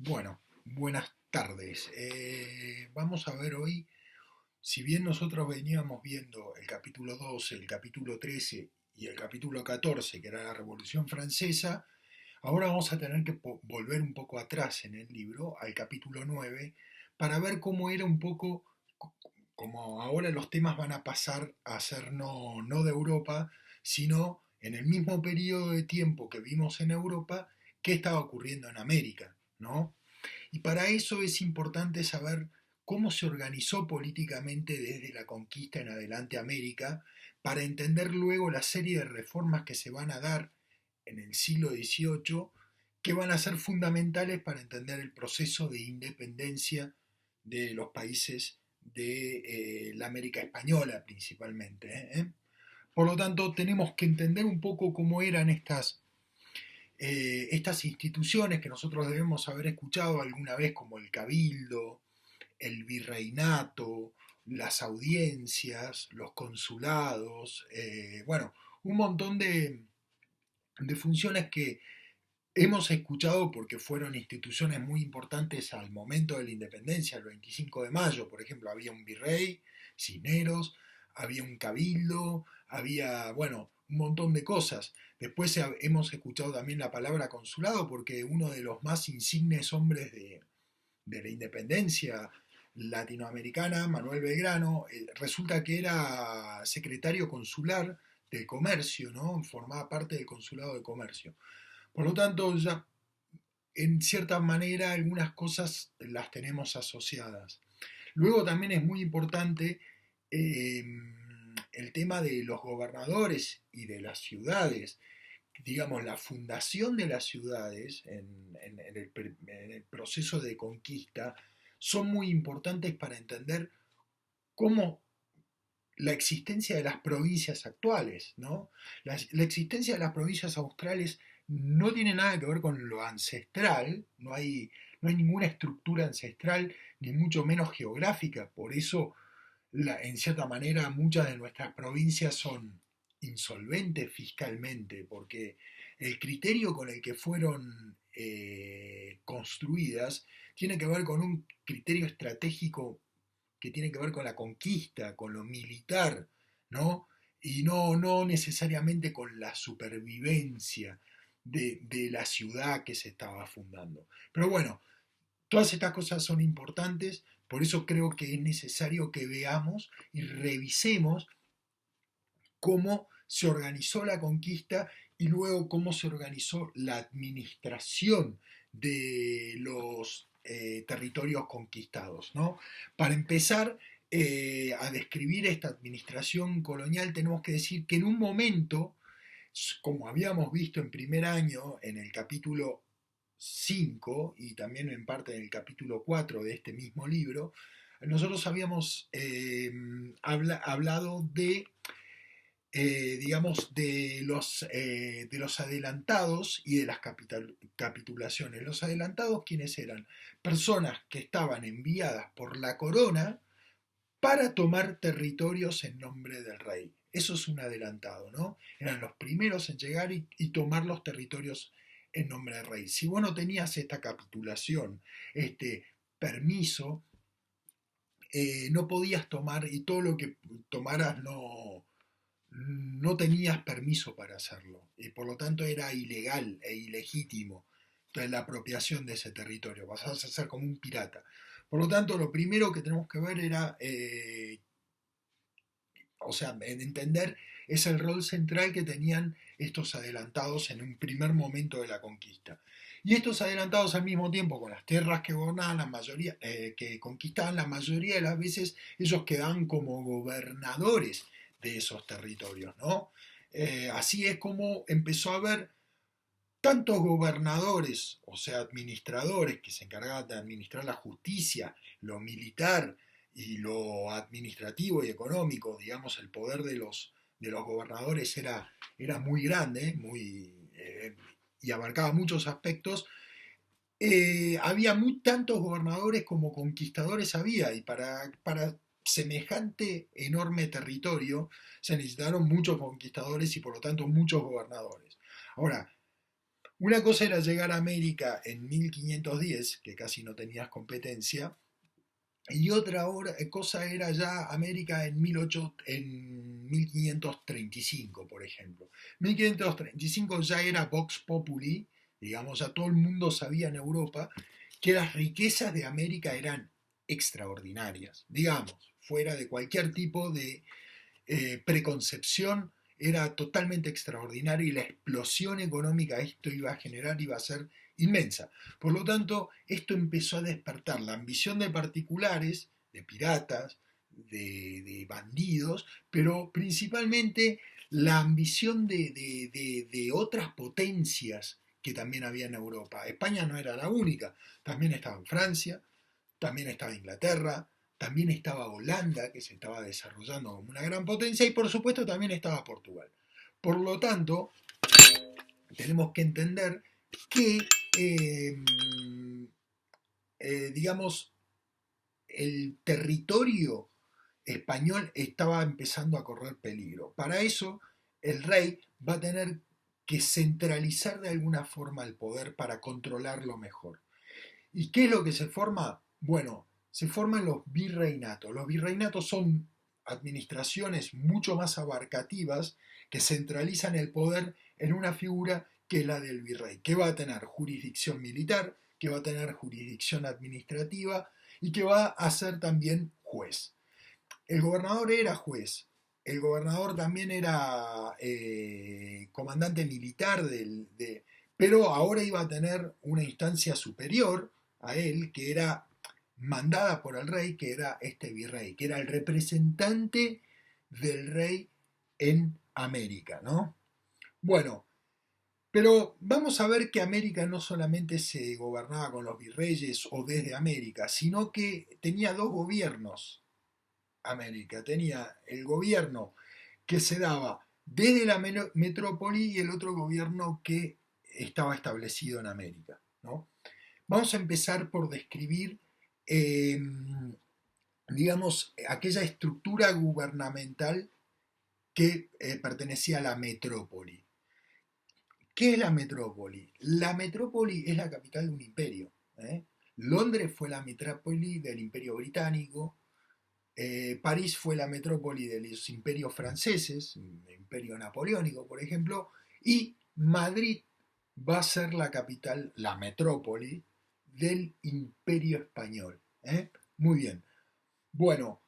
Bueno, buenas tardes. Vamos a ver hoy, si bien nosotros veníamos viendo el capítulo 12, el capítulo 13 y el capítulo 14, que era la Revolución Francesa, ahora vamos a tener que volver un poco atrás en el libro, al capítulo 9, para ver cómo era un poco, como ahora los temas van a pasar a ser no de Europa, sino en el mismo periodo de tiempo que vimos en Europa, qué estaba ocurriendo en América, ¿no? Y para eso es importante saber cómo se organizó políticamente desde la conquista en adelante América, para entender luego la serie de reformas que se van a dar en el siglo XVIII, que van a ser fundamentales para entender el proceso de independencia de los países de la América Española principalmente. Por lo tanto, tenemos que entender un poco cómo eran estas instituciones que nosotros debemos haber escuchado alguna vez, como el cabildo, el virreinato, las audiencias, los consulados, bueno, un montón de funciones que hemos escuchado porque fueron instituciones muy importantes al momento de la independencia, el 25 de mayo, por ejemplo, había un virrey, Cisneros, había un cabildo, había, bueno, un montón de cosas. Después hemos escuchado también la palabra consulado porque uno de los más insignes hombres de la independencia latinoamericana, Manuel Belgrano, resulta que era secretario consular del comercio, ¿no? Formaba parte del consulado de comercio. Por lo tanto, ya en cierta manera algunas cosas las tenemos asociadas. Luego también es muy importante eh, el tema de los gobernadores y de las ciudades. Digamos, la fundación de las ciudades en el proceso de conquista son muy importantes para entender cómo la existencia de las provincias actuales, ¿no? La existencia de las provincias australes no tiene nada que ver con lo ancestral, no hay ninguna estructura ancestral, ni mucho menos geográfica, por eso en cierta manera muchas de nuestras provincias son insolventes fiscalmente, porque el criterio con el que fueron construidas tiene que ver con un criterio estratégico que tiene que ver con la conquista, con lo militar, ¿no? Y no necesariamente con la supervivencia de la ciudad que se estaba fundando. Pero bueno, todas estas cosas son importantes, por eso creo que es necesario que veamos y revisemos cómo se organizó la conquista y luego cómo se organizó la administración de los territorios conquistados, ¿no? Para empezar a describir esta administración colonial tenemos que decir que en un momento, como habíamos visto en primer año, en el capítulo 5 y también en parte en el capítulo 4 de este mismo libro, nosotros habíamos hablado de digamos, de los adelantados y de las capitulaciones. Los adelantados, ¿quiénes eran? Personas que estaban enviadas por la corona para tomar territorios en nombre del rey. Eso es un adelantado, ¿no? Eran los primeros en llegar y tomar los territorios en nombre del rey. Si vos no tenías esta capitulación, este permiso, no podías tomar y todo lo que tomaras no tenías permiso para hacerlo y por lo tanto era ilegal e ilegítimo. Entonces, la apropiación de ese territorio, pasabas a ser como un pirata. Por lo tanto, lo primero que tenemos que ver era, o sea, en entender es el rol central que tenían estos adelantados en un primer momento de la conquista. Y estos adelantados al mismo tiempo con las tierras que gobernaban la mayoría, que conquistaban la mayoría de las veces, ellos quedaban como gobernadores de esos territorios, ¿no? Así es como empezó a haber tantos gobernadores, o sea, administradores que se encargaban de administrar la justicia, lo militar y lo administrativo y económico, digamos, el poder de los gobernadores era muy grande, y abarcaba muchos aspectos. Había tantos gobernadores como conquistadores había, y para semejante enorme territorio se necesitaron muchos conquistadores y por lo tanto muchos gobernadores. Ahora, Una cosa era llegar a América en 1510, que casi no tenías competencia, y otra cosa era ya América en 1535, por ejemplo. 1535 ya era Vox Populi, digamos, ya todo el mundo sabía en Europa que las riquezas de América eran extraordinarias, digamos, fuera de cualquier tipo de preconcepción, era totalmente extraordinaria y la explosión económica que esto iba a generar iba a ser inmensa. Por lo tanto, esto empezó a despertar la ambición de particulares, de piratas, de bandidos, pero principalmente la ambición de otras potencias que también había en Europa. España no era la única, también estaba en Francia, también estaba Inglaterra, también estaba Holanda, que se estaba desarrollando como una gran potencia, y por supuesto también estaba Portugal. Por lo tanto, tenemos que entender que, eh, digamos, el territorio español estaba empezando a correr peligro. Para eso, el rey va a tener que centralizar de alguna forma el poder para controlarlo mejor. ¿Y qué es lo que se forma? Bueno, se forman los virreinatos. Los virreinatos son administraciones mucho más abarcativas que centralizan el poder en una figura que es la del virrey, que va a tener jurisdicción militar, que va a tener jurisdicción administrativa y que va a ser también juez. El gobernador era juez, el gobernador también era comandante militar, pero ahora iba a tener una instancia superior a él, que era mandada por el rey, que era este virrey, que era el representante del rey en América, ¿no? Bueno, pero vamos a ver que América no solamente se gobernaba con los virreyes o desde América, sino que tenía dos gobiernos. América tenía el gobierno que se daba desde la metrópoli y el otro gobierno que estaba establecido en América, ¿no? Vamos a empezar por describir, eh, digamos, aquella estructura gubernamental que pertenecía a la metrópoli. ¿Qué es la metrópoli? La metrópoli es la capital de un imperio. ¿Eh? Londres fue la metrópoli del Imperio Británico. París fue la metrópoli de los imperios franceses, el imperio napoleónico, por ejemplo, y Madrid va a ser la capital, la metrópoli del imperio español. ¿Eh? Muy bien. Bueno,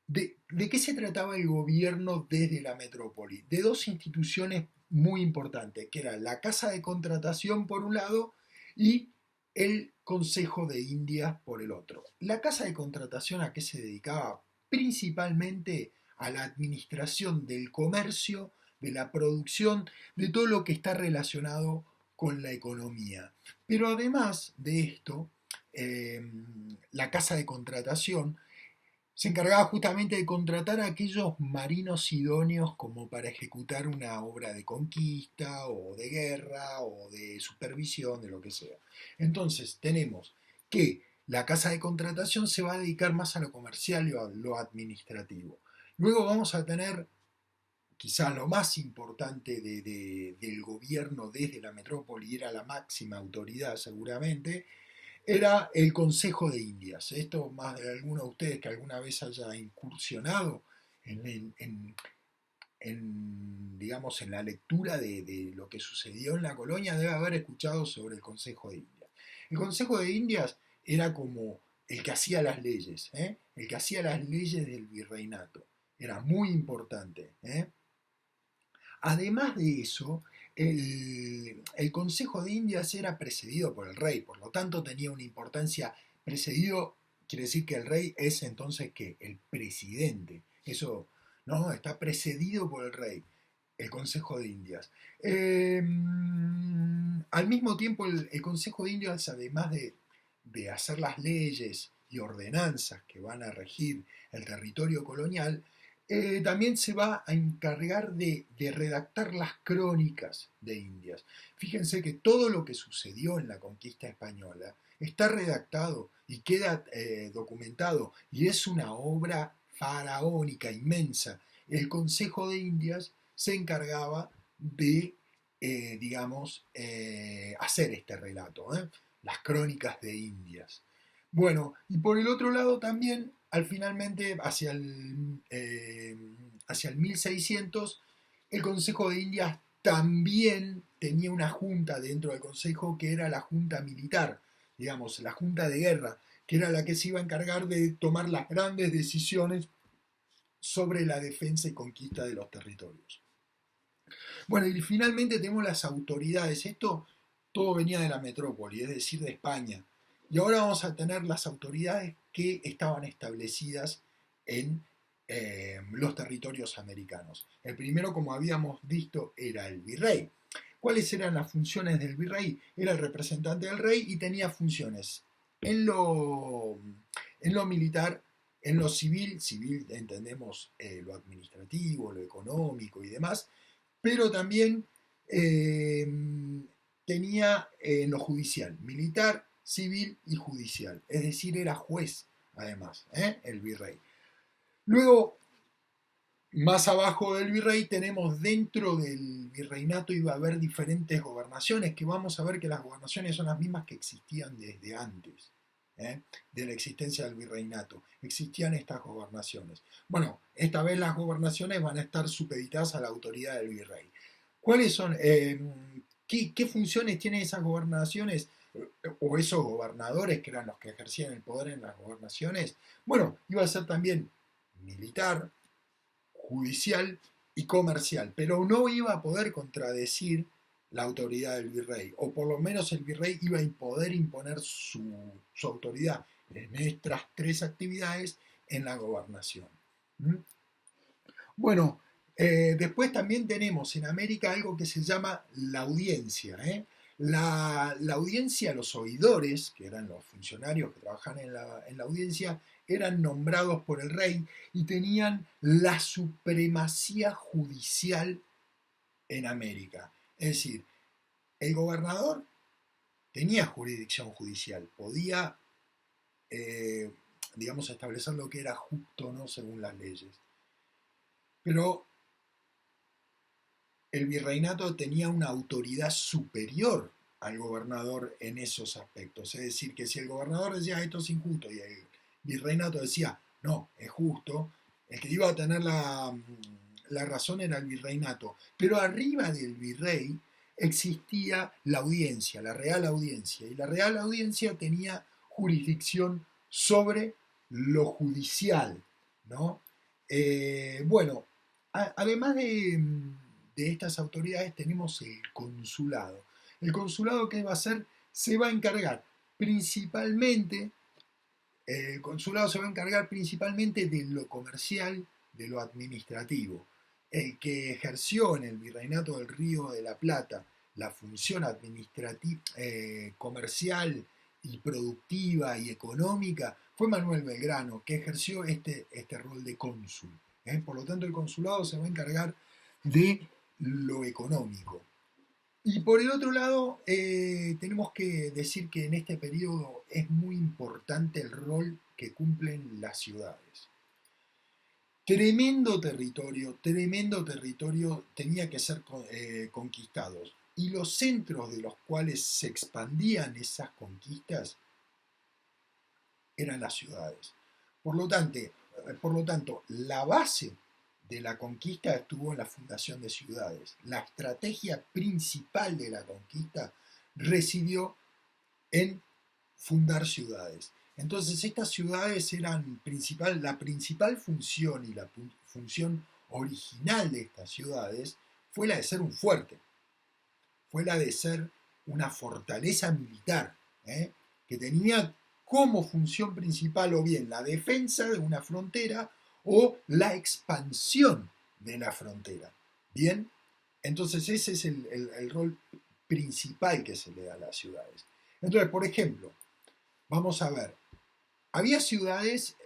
¿de qué se trataba el gobierno desde la metrópoli? De dos instituciones muy importantes, que eran la Casa de Contratación por un lado y el Consejo de Indias por el otro. La Casa de Contratación, ¿a qué se dedicaba? Principalmente a la administración del comercio, de la producción, de todo lo que está relacionado con la economía. Pero además de esto, eh, la Casa de Contratación se encargaba justamente de contratar a aquellos marinos idóneos como para ejecutar una obra de conquista o de guerra o de supervisión, de lo que sea. Entonces tenemos que la casa de contratación se va a dedicar más a lo comercial y a lo administrativo. Luego vamos a tener quizá lo más importante del gobierno desde la metrópoli, era la máxima autoridad seguramente, era el Consejo de Indias. Esto más de alguno de ustedes que alguna vez haya incursionado digamos, en la lectura de lo que sucedió en la colonia, debe haber escuchado sobre el Consejo de Indias. El Consejo de Indias era como el que hacía las leyes, ¿eh? El que hacía las leyes del virreinato. Era muy importante. ¿Eh? Además de eso, el Consejo de Indias era precedido por el rey, por lo tanto tenía una importancia. Precedido quiere decir que el rey es entonces que el presidente. Eso no está precedido por el rey, el Consejo de Indias. Al mismo tiempo, el Consejo de Indias, además de hacer las leyes y ordenanzas que van a regir el territorio colonial, también se va a encargar de redactar las crónicas de Indias. Fíjense que todo lo que sucedió en la conquista española está redactado y queda documentado y es una obra faraónica, inmensa. El Consejo de Indias se encargaba de digamos, hacer este relato, las crónicas de Indias. Bueno, y por el otro lado también, al finalmente, hacia el 1600, el Consejo de Indias también tenía una junta dentro del Consejo que era la junta militar, digamos, la junta de guerra, que era la que se iba a encargar de tomar las grandes decisiones sobre la defensa y conquista de los territorios. Bueno, y finalmente tenemos las autoridades. Esto todo venía de la metrópoli, es decir, de España. Y ahora vamos a tener las autoridades que estaban establecidas en los territorios americanos. El primero, como habíamos visto, era el virrey. ¿Cuáles eran las funciones del virrey? Era el representante del rey y tenía funciones en lo militar, en lo civil, civil entendemos lo administrativo, lo económico y demás, pero también eh, tenía lo judicial, militar, civil y judicial, es decir, era juez además, el virrey. Luego, más abajo del virrey tenemos dentro del virreinato iba a haber diferentes gobernaciones, que vamos a ver que las gobernaciones son las mismas que existían desde antes de la existencia del virreinato. Existían estas gobernaciones. Bueno, esta vez las gobernaciones van a estar supeditadas a la autoridad del virrey. ¿Cuáles son? ¿Qué funciones tienen esas gobernaciones o esos gobernadores que eran los que ejercían el poder en las gobernaciones? Bueno, iba a ser también militar, judicial y comercial, pero no iba a poder contradecir la autoridad del virrey, o por lo menos el virrey iba a poder imponer su autoridad en estas tres actividades en la gobernación. ¿Mm? Bueno, después también tenemos en América algo que se llama la audiencia. La audiencia, los oidores, que eran los funcionarios que trabajaban en la audiencia, eran nombrados por el rey y tenían la supremacía judicial en América. Es decir, el gobernador tenía jurisdicción judicial, podía, eh, digamos, establecer lo que era justo o no según las leyes. Pero el virreinato tenía una autoridad superior al gobernador en esos aspectos. Es decir, que si el gobernador decía esto es injusto y el virreinato decía no, es justo, el que iba a tener la razón era el virreinato. Pero arriba del virrey existía la audiencia, la Real Audiencia, y la Real Audiencia tenía jurisdicción sobre lo judicial, ¿no? Bueno, además de estas autoridades tenemos el consulado. El consulado, ¿qué va a hacer? Se va a encargar principalmente, el consulado se va a encargar principalmente de lo comercial, de lo administrativo. El que ejerció en el Virreinato del Río de la Plata la función administrativa, comercial y productiva y económica fue Manuel Belgrano, que ejerció este rol de cónsul. Por lo tanto, el consulado se va a encargar de lo económico. Y por el otro lado, tenemos que decir que en este periodo es muy importante el rol que cumplen las ciudades. Tremendo territorio tenía que ser conquistados. Y los centros de los cuales se expandían esas conquistas eran las ciudades. Por lo tanto, la base de la conquista estuvo en la fundación de ciudades. La estrategia principal de la conquista residió en fundar ciudades. Entonces estas ciudades eran la principal función y la función original de estas ciudades fue la de ser un fuerte, fue la de ser una fortaleza militar, que tenía como función principal o bien la defensa de una frontera o la expansión de la frontera. Bien, entonces ese es el rol principal que se le da a las ciudades. Entonces, por ejemplo, vamos a ver, había ciudades,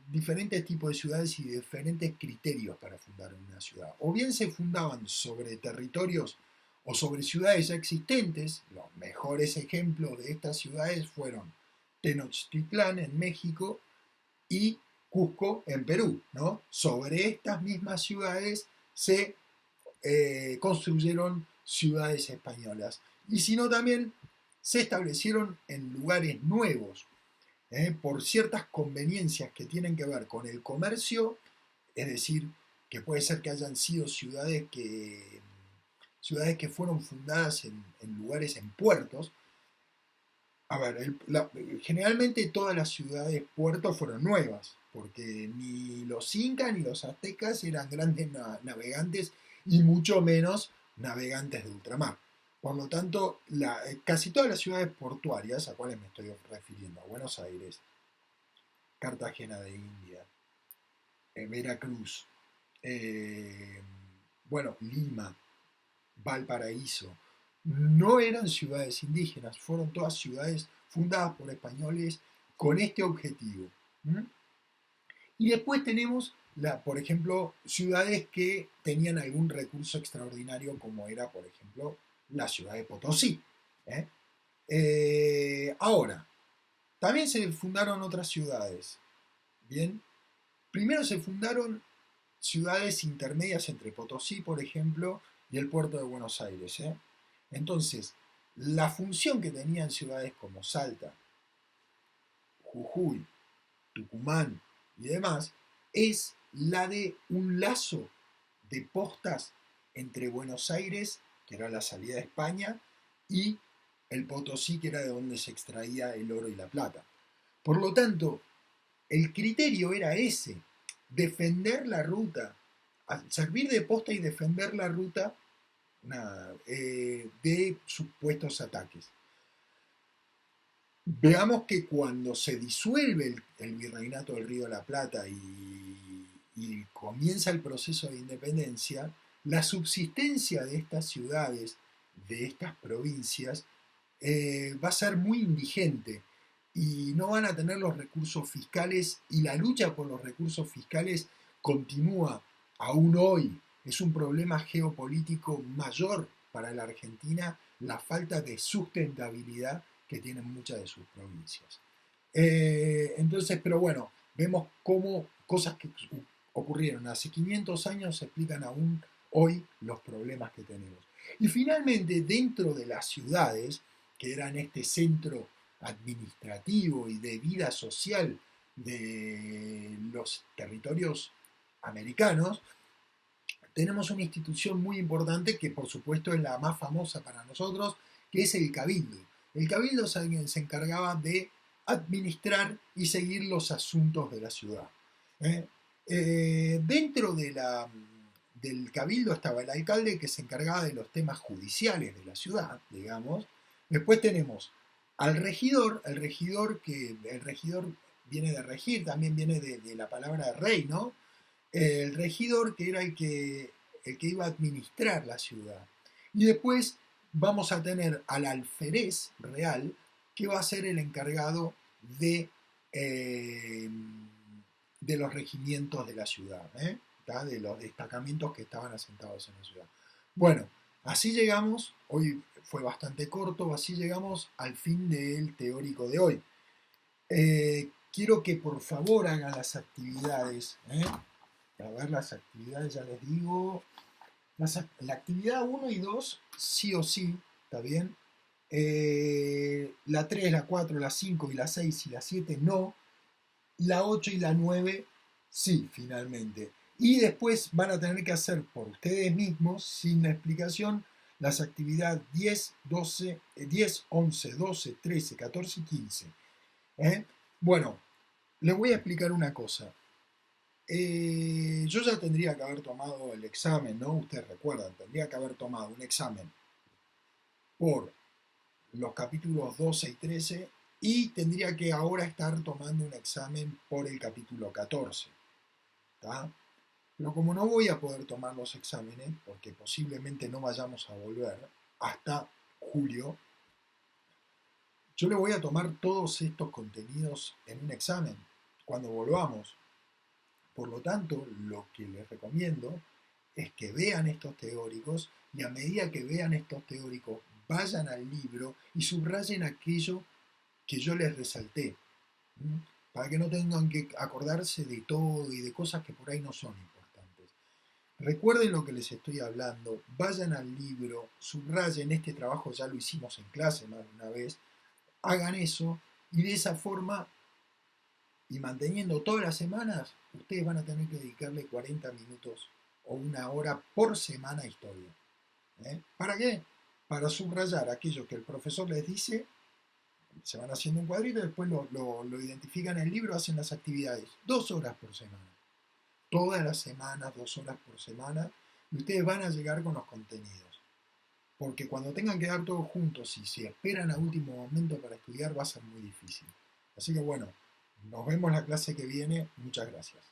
diferentes tipos de ciudades y diferentes criterios para fundar una ciudad. O bien se fundaban sobre territorios o sobre ciudades ya existentes. Los mejores ejemplos de estas ciudades fueron Tenochtitlán en México y Cusco en Perú, ¿no? Sobre estas mismas ciudades se construyeron ciudades españolas, y sino también se establecieron en lugares nuevos, por ciertas conveniencias que tienen que ver con el comercio, es decir, que puede ser que hayan sido ciudades que fueron fundadas en lugares, en puertos. A ver, generalmente todas las ciudades puertos fueron nuevas, porque ni los incas ni los aztecas eran grandes navegantes y mucho menos navegantes de ultramar. Por lo tanto, casi todas las ciudades portuarias, a cuáles me estoy refiriendo, a Buenos Aires, Cartagena de India, Veracruz, eh, bueno, Lima, Valparaíso, no eran ciudades indígenas, fueron todas ciudades fundadas por españoles con este objetivo. ¿Mm? Y después tenemos, por ejemplo, ciudades que tenían algún recurso extraordinario, como era, por ejemplo, la ciudad de Potosí. ¿eh? Ahora, también se fundaron otras ciudades. Bien, primero se fundaron ciudades intermedias entre Potosí, por ejemplo, y el puerto de Buenos Aires. Entonces, la función que tenían ciudades como Salta, Jujuy, Tucumán y demás es la de un lazo de postas entre Buenos Aires, que era la salida de España, y el Potosí, que era de donde se extraía el oro y la plata. Por lo tanto, el criterio era ese, defender la ruta, servir de posta y defender la ruta de supuestos ataques. Veamos que cuando se disuelve el virreinato del Río de la Plata y comienza el proceso de independencia, la subsistencia de estas ciudades, de estas provincias, va a ser muy indigente y no van a tener los recursos fiscales, y la lucha por los recursos fiscales continúa aún hoy. Es un problema geopolítico mayor para la Argentina, la falta de sustentabilidad que tienen muchas de sus provincias. Entonces, pero bueno, vemos cómo cosas que ocurrieron hace 500 años se explican aún hoy los problemas que tenemos. Y finalmente, dentro de las ciudades, que eran este centro administrativo y de vida social de los territorios americanos, tenemos una institución muy importante que por supuesto es la más famosa para nosotros, que es el Cabildo. El Cabildo se encargaba de administrar y seguir los asuntos de la ciudad. Dentro del Cabildo estaba el alcalde, que se encargaba de los temas judiciales de la ciudad, digamos. Después tenemos al regidor, el regidor viene de regir, también viene de la palabra rey, ¿no? El regidor, que era el que iba a administrar la ciudad. Y después vamos a tener al alférez real, que va a ser el encargado eh, de los regimientos de la ciudad, de los destacamentos que estaban asentados en la ciudad. Bueno, así llegamos, hoy fue bastante corto, así llegamos al fin del teórico de hoy. Quiero que por favor hagan las actividades. A ver, las actividades, ya les digo. La actividad 1 y 2, sí o sí, ¿está bien? La 3, la 4, la 5 y la 6 y la 7 no. La 8 y la 9 sí, finalmente. Y después van a tener que hacer por ustedes mismos, sin la explicación, las actividades 10, 12, 10, 11, 12, 13, 14 y 15. Bueno, les voy a explicar una cosa. Yo ya tendría que haber tomado el examen, ¿no? Ustedes recuerdan, tendría que haber tomado un examen por los capítulos 12 y 13 y tendría que ahora estar tomando un examen por el capítulo 14. ¿Tá? Pero como no voy a poder tomar los exámenes, porque posiblemente no vayamos a volver hasta julio, yo le voy a tomar todos estos contenidos en un examen cuando volvamos. Por lo tanto, lo que les recomiendo es que vean estos teóricos y a medida que vean estos teóricos vayan al libro y subrayen aquello que yo les resalté, para que no tengan que acordarse de todo y de cosas que por ahí no son importantes. Recuerden lo que les estoy hablando, vayan al libro, subrayen, este trabajo ya lo hicimos en clase más de una vez, hagan eso y de esa forma y manteniendo todas las semanas, ustedes van a tener que dedicarle 40 minutos o una hora por semana a historia. ¿Para qué? Para subrayar aquello que el profesor les dice, se van haciendo un cuadrito y después lo identifican en el libro, hacen las actividades. 2 horas por semana. Todas las semanas, 2 horas por semana, y ustedes van a llegar con los contenidos. Porque cuando tengan que dar todos juntos y si esperan a último momento para estudiar, va a ser muy difícil. Así que bueno, nos vemos la clase que viene. Muchas gracias.